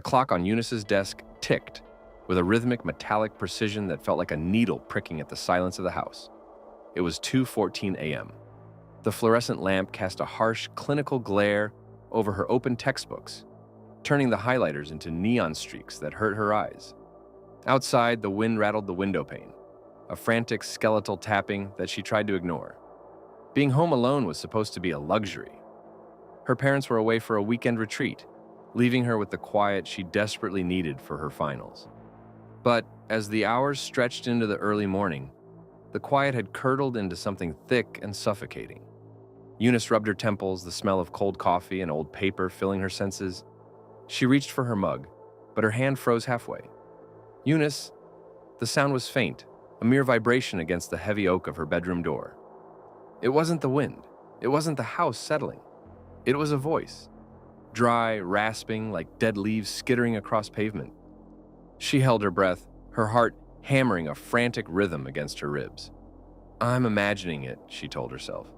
The clock on Eunice's desk ticked with a rhythmic metallic precision that felt like a needle pricking at the silence of the house. It was 2:14 a.m. The fluorescent lamp cast a harsh, clinical glare over her open textbooks, turning the highlighters into neon streaks that hurt her eyes. Outside, the wind rattled the window pane, a frantic skeletal tapping that she tried to ignore. Being home alone was supposed to be a luxury. Her parents were away for a weekend retreat, leaving her with the quiet she desperately needed for her finals. But as the hours stretched into the early morning, the quiet had curdled into something thick and suffocating. Eunice rubbed her temples, the smell of cold coffee and old paper filling her senses. She reached for her mug, but her hand froze halfway. Eunice, the sound was faint, a mere vibration against the heavy oak of her bedroom door. It wasn't the wind. It wasn't the house settling. It was a voice, dry, rasping, like dead leaves skittering across pavement. She held her breath, her heart hammering a frantic rhythm against her ribs. "I'm imagining it," she told herself.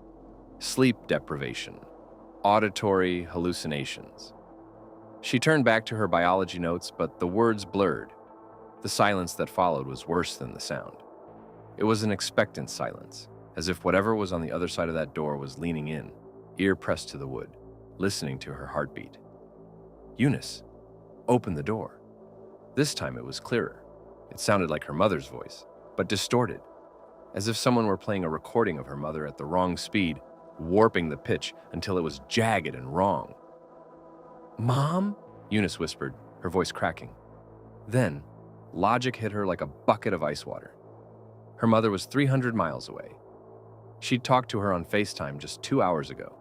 Sleep deprivation, auditory hallucinations. She turned back to her biology notes, but the words blurred. The silence that followed was worse than the sound. It was an expectant silence, as if whatever was on the other side of that door was leaning in, ear pressed to the wood, listening to her heartbeat. Eunice, open the door. This time it was clearer. It sounded like her mother's voice, but distorted, as if someone were playing a recording of her mother at the wrong speed, warping the pitch until it was jagged and wrong. "Mom?" Eunice whispered, her voice cracking. Then, logic hit her like a bucket of ice water. Her mother was 300 miles away. She'd talked to her on FaceTime just 2 hours ago.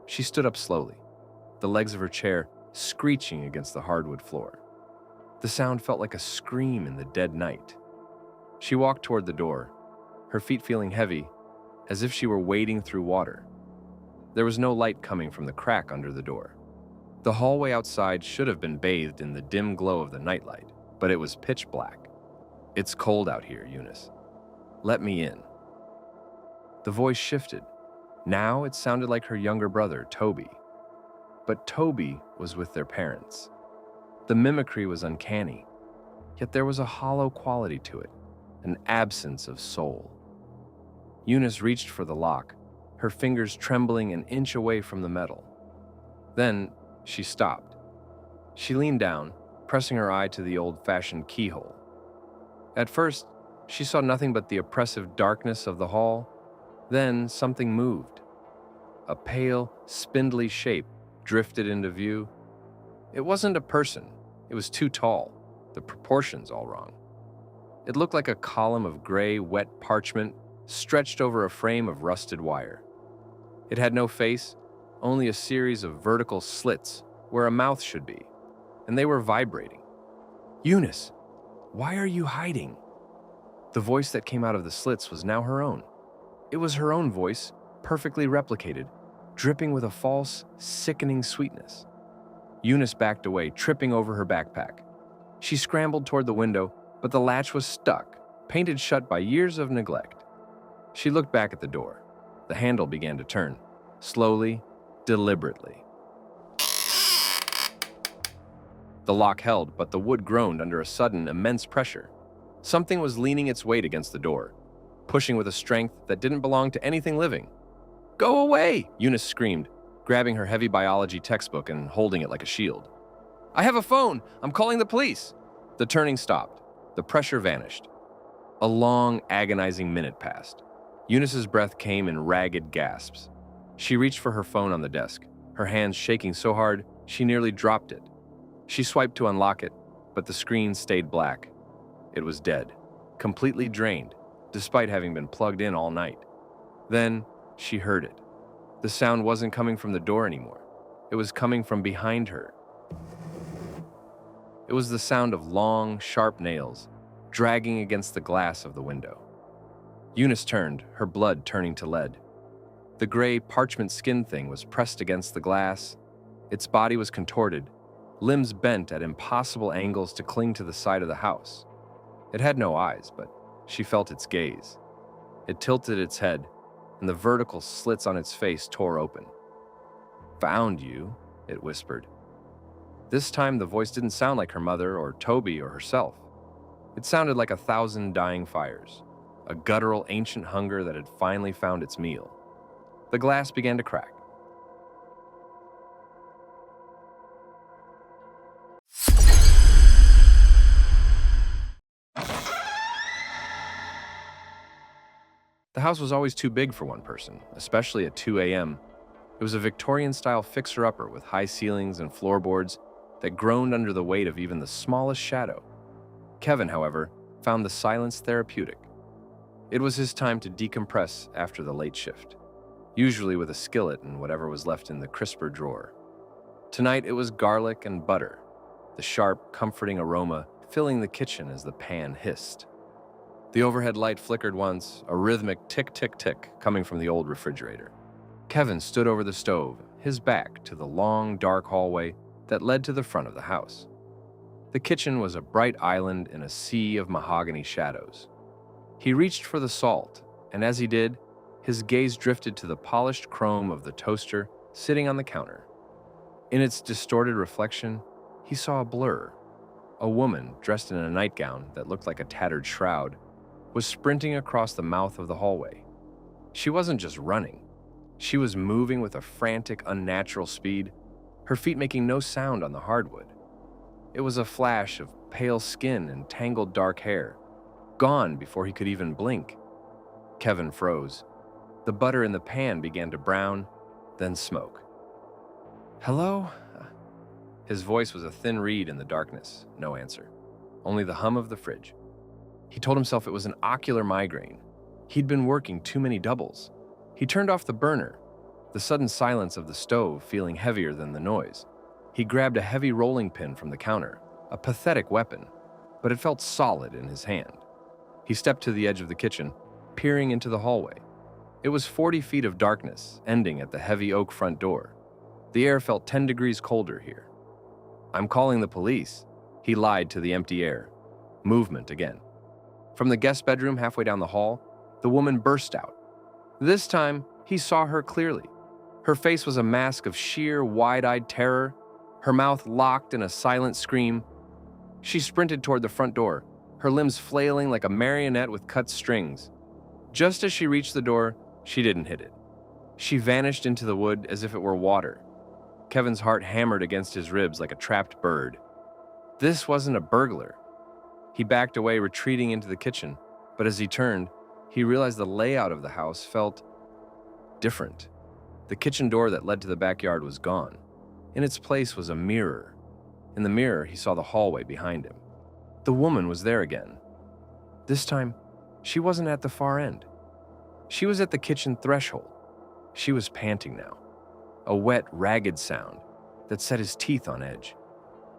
She stood up slowly, the legs of her chair screeching against the hardwood floor. The sound felt like a scream in the dead night. She walked toward the door, her feet feeling heavy, as if she were wading through water. There was no light coming from the crack under the door. The hallway outside should have been bathed in the dim glow of the nightlight, but it was pitch black. "It's cold out here, Eunice. Let me in." The voice shifted. Now it sounded like her younger brother, Toby. But Toby was with their parents. The mimicry was uncanny, yet there was a hollow quality to it, an absence of soul. Eunice reached for the lock, her fingers trembling an inch away from the metal. Then she stopped. She leaned down, pressing her eye to the old-fashioned keyhole. At first, she saw nothing but the oppressive darkness of the hall. Then something moved. A pale, spindly shape drifted into view. It wasn't a person. It was too tall, the proportions all wrong. It looked like a column of gray, wet parchment stretched over a frame of rusted wire. It had no face, only a series of vertical slits where a mouth should be, and they were vibrating. "Eunice, why are you hiding?" The voice that came out of the slits was now her own. It was her own voice, perfectly replicated, dripping with a false, sickening sweetness. Eunice backed away, tripping over her backpack. She scrambled toward the window, but the latch was stuck, painted shut by years of neglect. She looked back at the door. The handle began to turn, slowly, deliberately. The lock held, but the wood groaned under a sudden, immense pressure. Something was leaning its weight against the door, pushing with a strength that didn't belong to anything living. "Go away!" Eunice screamed, grabbing her heavy biology textbook and holding it like a shield. "I have a phone! I'm calling the police!" The turning stopped. The pressure vanished. A long, agonizing minute passed. Eunice's breath came in ragged gasps. She reached for her phone on the desk, her hands shaking so hard she nearly dropped it. She swiped to unlock it, but the screen stayed black. It was dead, completely drained, despite having been plugged in all night. Then she heard it. The sound wasn't coming from the door anymore. It was coming from behind her. It was the sound of long, sharp nails dragging against the glass of the window. Eunice turned, her blood turning to lead. The gray parchment skin thing was pressed against the glass. Its body was contorted, limbs bent at impossible angles to cling to the side of the house. It had no eyes, but she felt its gaze. It tilted its head, and the vertical slits on its face tore open. "Found you," it whispered. This time, the voice didn't sound like her mother or Toby or herself. It sounded like 1,000 dying fires, a guttural ancient hunger that had finally found its meal. The glass began to crack. The house was always too big for one person, especially at 2 a.m. It was a Victorian-style fixer-upper with high ceilings and floorboards that groaned under the weight of even the smallest shadow. Kevin, however, found the silence therapeutic. It was his time to decompress after the late shift, usually with a skillet and whatever was left in the crisper drawer. Tonight it was garlic and butter, the sharp, comforting aroma filling the kitchen as the pan hissed. The overhead light flickered once, a rhythmic tick-tick-tick coming from the old refrigerator. Kevin stood over the stove, his back to the long, dark hallway that led to the front of the house. The kitchen was a bright island in a sea of mahogany shadows. He reached for the salt, and as he did, his gaze drifted to the polished chrome of the toaster sitting on the counter. In its distorted reflection, he saw a blur. A woman, dressed in a nightgown that looked like a tattered shroud, was sprinting across the mouth of the hallway. She wasn't just running. She was moving with a frantic, unnatural speed, her feet making no sound on the hardwood. It was a flash of pale skin and tangled dark hair, gone before he could even blink. Kevin froze. The butter in the pan began to brown, then smoke. "Hello?" His voice was a thin reed in the darkness. No answer. Only the hum of the fridge. He told himself it was an ocular migraine. He'd been working too many doubles. He turned off the burner, the sudden silence of the stove feeling heavier than the noise. He grabbed a heavy rolling pin from the counter, a pathetic weapon, but it felt solid in his hand. He stepped to the edge of the kitchen, peering into the hallway. It was 40 feet of darkness, ending at the heavy oak front door. The air felt 10 degrees colder here. "I'm calling the police," he lied to the empty air. Movement again. From the guest bedroom halfway down the hall, the woman burst out. This time, he saw her clearly. Her face was a mask of sheer, wide-eyed terror, her mouth locked in a silent scream. She sprinted toward the front door, her limbs flailing like a marionette with cut strings. Just as she reached the door, she didn't hit it. She vanished into the wood as if it were water. Kevin's heart hammered against his ribs like a trapped bird. This wasn't a burglar. He backed away, retreating into the kitchen, but as he turned, he realized the layout of the house felt different. The kitchen door that led to the backyard was gone. In its place was a mirror. In the mirror, he saw the hallway behind him. The woman was there again. This time, she wasn't at the far end. She was at the kitchen threshold. She was panting now, a wet, ragged sound that set his teeth on edge.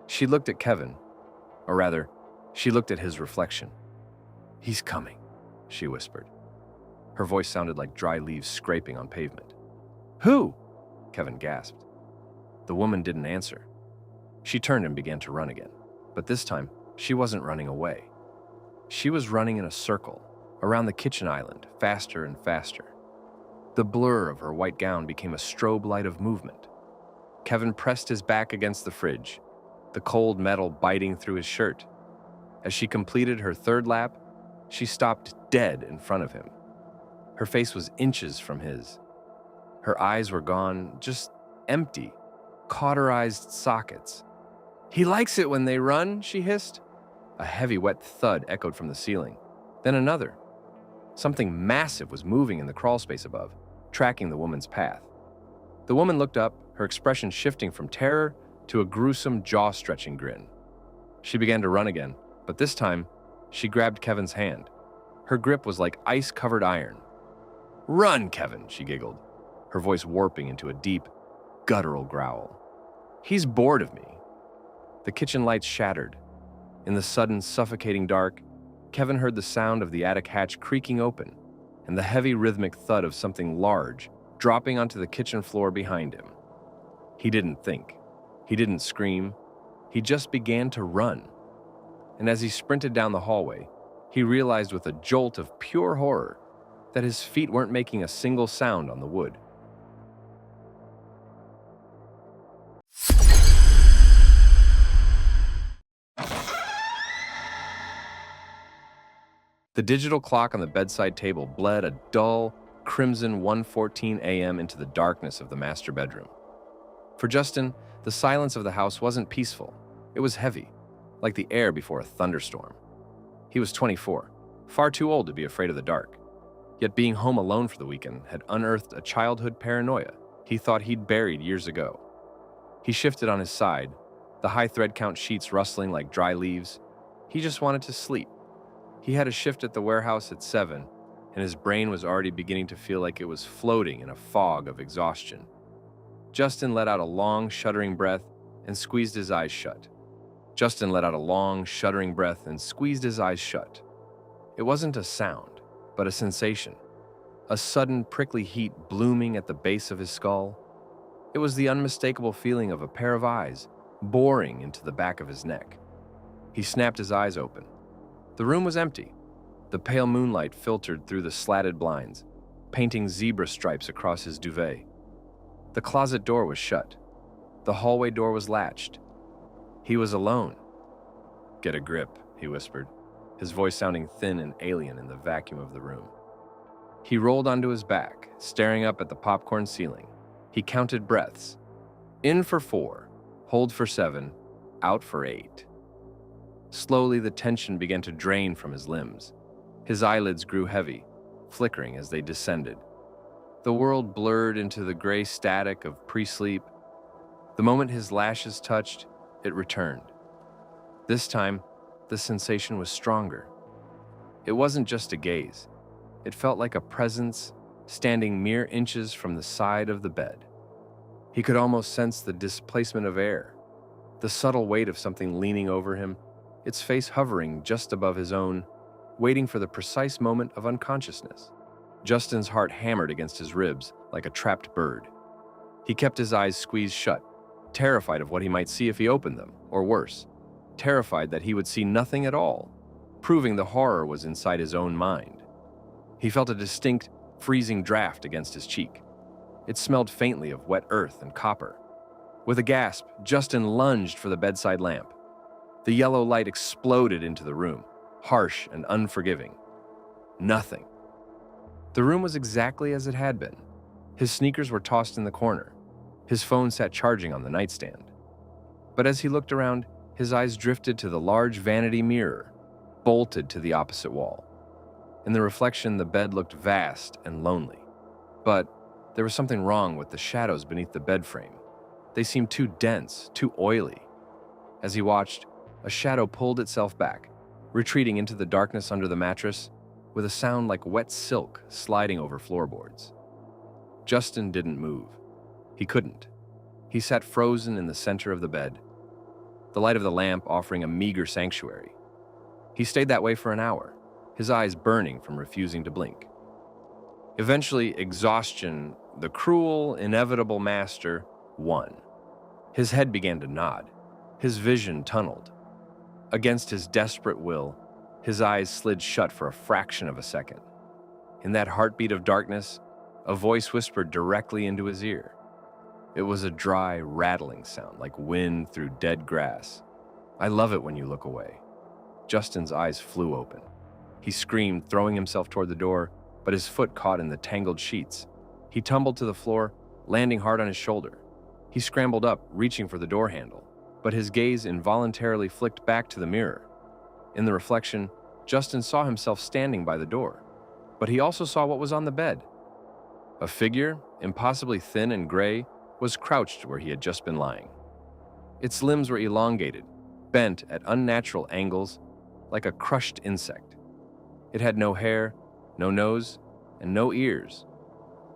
She looked at Kevin, or rather, she looked at his reflection. "He's coming," she whispered. Her voice sounded like dry leaves scraping on pavement. "Who?" Kevin gasped. The woman didn't answer. She turned and began to run again, but this time, she wasn't running away. She was running in a circle, around the kitchen island, faster and faster. The blur of her white gown became a strobe light of movement. Kevin pressed his back against the fridge, the cold metal biting through his shirt. As she completed her third lap, she stopped dead in front of him. Her face was inches from his. Her eyes were gone, just empty, cauterized sockets. "He likes it when they run," she hissed. A heavy, wet thud echoed from the ceiling. Then another. Something massive was moving in the crawl space above, tracking the woman's path. The woman looked up, her expression shifting from terror to a gruesome, jaw-stretching grin. She began to run again, but this time, she grabbed Kevin's hand. Her grip was like ice-covered iron. "Run, Kevin," she giggled, her voice warping into a deep, guttural growl. "He's bored of me." The kitchen lights shattered. In the sudden, suffocating dark, Kevin heard the sound of the attic hatch creaking open and the heavy rhythmic thud of something large dropping onto the kitchen floor behind him. He didn't think. He didn't scream. He just began to run. And as he sprinted down the hallway, he realized with a jolt of pure horror that his feet weren't making a single sound on the wood. The digital clock on the bedside table bled a dull, crimson 1:14 a.m. into the darkness of the master bedroom. For Justin, the silence of the house wasn't peaceful. It was heavy, like the air before a thunderstorm. He was 24, far too old to be afraid of the dark. Yet being home alone for the weekend had unearthed a childhood paranoia he thought he'd buried years ago. He shifted on his side, the high thread count sheets rustling like dry leaves. He just wanted to sleep. He had a shift at the warehouse at 7, and his brain was already beginning to feel like it was floating in a fog of exhaustion. Justin let out a long, shuddering breath and squeezed his eyes shut. Justin let out a long, shuddering breath and squeezed his eyes shut. It wasn't a sound, but a sensation. A sudden, prickly heat blooming at the base of his skull. It was the unmistakable feeling of a pair of eyes boring into the back of his neck. He snapped his eyes open. The room was empty. The pale moonlight filtered through the slatted blinds, painting zebra stripes across his duvet. The closet door was shut. The hallway door was latched. He was alone. "Get a grip," he whispered, his voice sounding thin and alien in the vacuum of the room. He rolled onto his back, staring up at the popcorn ceiling. He counted breaths. In for 4, hold for 7, out for 8. Slowly, the tension began to drain from his limbs. His eyelids grew heavy, flickering as they descended. The world blurred into the gray static of pre-sleep. The moment his lashes touched, it returned. This time, the sensation was stronger. It wasn't just a gaze. It felt like a presence standing mere inches from the side of the bed. He could almost sense the displacement of air, the subtle weight of something leaning over him, its face hovering just above his own, waiting for the precise moment of unconsciousness. Justin's heart hammered against his ribs like a trapped bird. He kept his eyes squeezed shut, terrified of what he might see if he opened them, or worse, terrified that he would see nothing at all, proving the horror was inside his own mind. He felt a distinct, freezing draft against his cheek. It smelled faintly of wet earth and copper. With a gasp, Justin lunged for the bedside lamp. The yellow light exploded into the room, harsh and unforgiving. Nothing. The room was exactly as it had been. His sneakers were tossed in the corner. His phone sat charging on the nightstand. But as he looked around, his eyes drifted to the large vanity mirror, bolted to the opposite wall. In the reflection, the bed looked vast and lonely. But there was something wrong with the shadows beneath the bed frame. They seemed too dense, too oily. As he watched, a shadow pulled itself back, retreating into the darkness under the mattress, with a sound like wet silk sliding over floorboards. Justin didn't move. He couldn't. He sat frozen in the center of the bed, the light of the lamp offering a meager sanctuary. He stayed that way for an hour, his eyes burning from refusing to blink. Eventually, exhaustion, the cruel, inevitable master, won. His head began to nod. His vision tunneled. Against his desperate will, his eyes slid shut for a fraction of a second. In that heartbeat of darkness, a voice whispered directly into his ear. It was a dry, rattling sound like wind through dead grass. "I love it when you look away." Justin's eyes flew open. He screamed, throwing himself toward the door, but his foot caught in the tangled sheets. He tumbled to the floor, landing hard on his shoulder. He scrambled up, reaching for the door handle, but his gaze involuntarily flicked back to the mirror. In the reflection, Justin saw himself standing by the door, but he also saw what was on the bed. A figure, impossibly thin and gray, was crouched where he had just been lying. Its limbs were elongated, bent at unnatural angles, like a crushed insect. It had no hair, no nose, and no ears.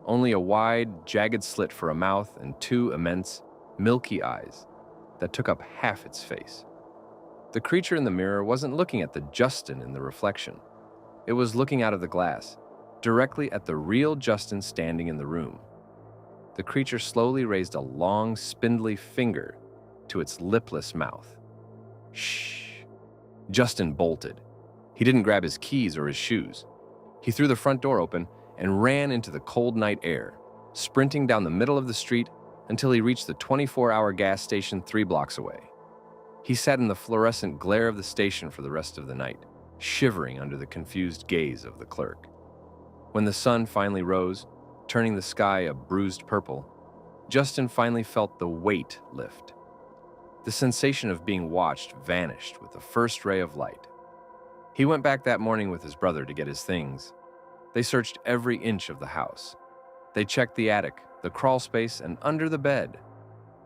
Only a wide, jagged slit for a mouth and 2 immense, milky eyes that took up half its face. The creature in the mirror wasn't looking at the Justin in the reflection. It was looking out of the glass, directly at the real Justin standing in the room. The creature slowly raised a long, spindly finger to its lipless mouth. Shh. Justin bolted. He didn't grab his keys or his shoes. He threw the front door open and ran into the cold night air, sprinting down the middle of the street until he reached the 24-hour gas station 3 blocks away. He sat in the fluorescent glare of the station for the rest of the night, shivering under the confused gaze of the clerk. When the sun finally rose, turning the sky a bruised purple, Justin finally felt the weight lift. The sensation of being watched vanished with the first ray of light. He went back that morning with his brother to get his things. They searched every inch of the house. They checked the attic, the crawl space, and under the bed.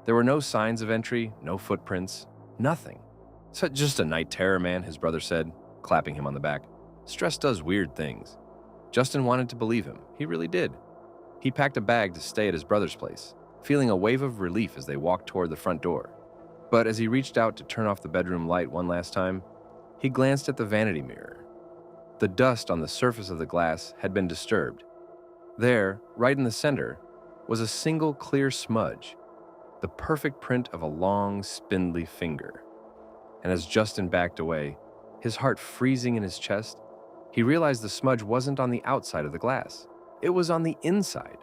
There were no signs of entry, no footprints, nothing. "So just a night terror, man," his brother said, clapping him on the back. "Stress does weird things." Justin wanted to believe him. He really did. He packed a bag to stay at his brother's place, feeling a wave of relief as they walked toward the front door. But as he reached out to turn off the bedroom light one last time, he glanced at the vanity mirror. The dust on the surface of the glass had been disturbed. There, right in the center, was a single clear smudge, the perfect print of a long, spindly finger. And as Justin backed away, his heart freezing in his chest, he realized the smudge wasn't on the outside of the glass. It was on the inside.